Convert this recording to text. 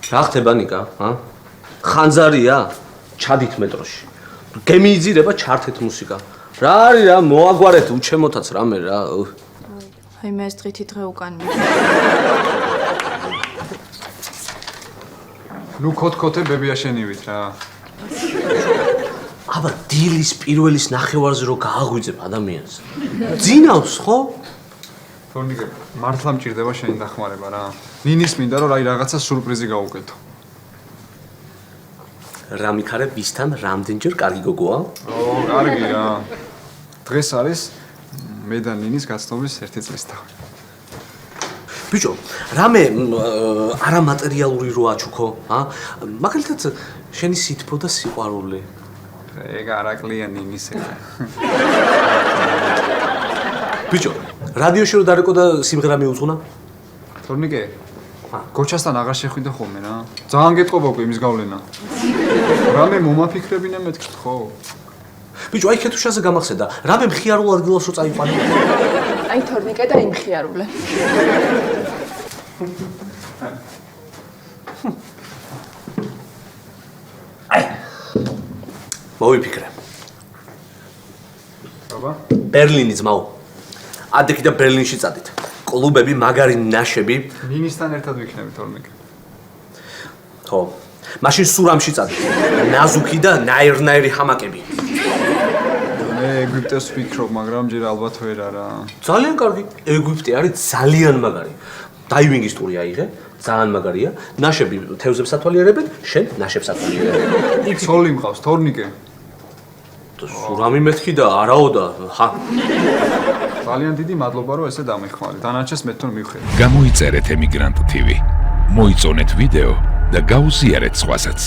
რა ხდება ნიკა, ხანძარია? ჩადით მეტროში. გემიიძირება ჩართეთ მუსიკა. რა არის რა, მოაგვარეთ უჩემოთაც რამე რა. აი მე ეს დღითი დღე უკან ნუ ქოთქოთე ბებია შენივით რა. აბა დილის პირველის ნახევარზე რო გააღვიძებ ადამიანს. ძინავს ხო? თორნიკე, მართლა მჭირდება შენი დახმარება რა. ნინის მინდა რომ რაი რაღაცა სურპრიზი გავუკეთო. რა მიქარე ბისთან რამდენჯერ კარგი გოგოა? კარგი რა. დღეს არის მე და ნინის გაცნობის 1 წლისთავი. ბიჭო, რამე არამატერიალური რო აჩუქო, მაგალითად შენი სითბო და სიყვარული. ეგ არაკლია ნინის ეგ. ბიჭო, რადიოში რო დარეკო და სიმღერა მიუძღვნა? თორნიკე, გოჩასთან აღარ შეხვიდე ხოლმე რა. ძალიან გეტყობა უკვე იმის გავლენა. რამე მომაფიქრებინე მეთქით ხო? ბიჭო, აი ქეთუშაზე გამახსენდა, რამე მხიარულ ადგილას რო წაიყვანე. აი თორნიკე და იმხიარულე. აი. მოვიფიქრე. აბა? ბერლინის ძმაო. ადექი და ბერლინში წადით. კლუბები, მაგარი ნაშები. ნინისთან ერთად ვიქნები თორნიკე. ხო. მაშინ სურამში წადით. ნაზუქი და ნაირნაირი ჰამაკები. მე ეგვიპტეს ვფიქრობ, მაგრამ ჯერ ალბათ ვერ არა. ძალიან კარგი. ეგვიპტე არის ძალიან მაგარი. დაივინგის ტური აიღე, ძალიან მაგარია. ნაშები თევზებს ათვალიერებენ, შენ ნაშებს ათვალიერებ. ცოლი მყავს თორნიკე. სურამი მეთქი და არაო და ხა. ძალიან დიდი მადლობა რომ ესე დამეხმარი. დანარჩენს მე თვითონ მივხედე. გამოიწერეთ ემიგრანტ TV. მოიწონეთ ვიდეო და გაუზიარეთ სხვასაც.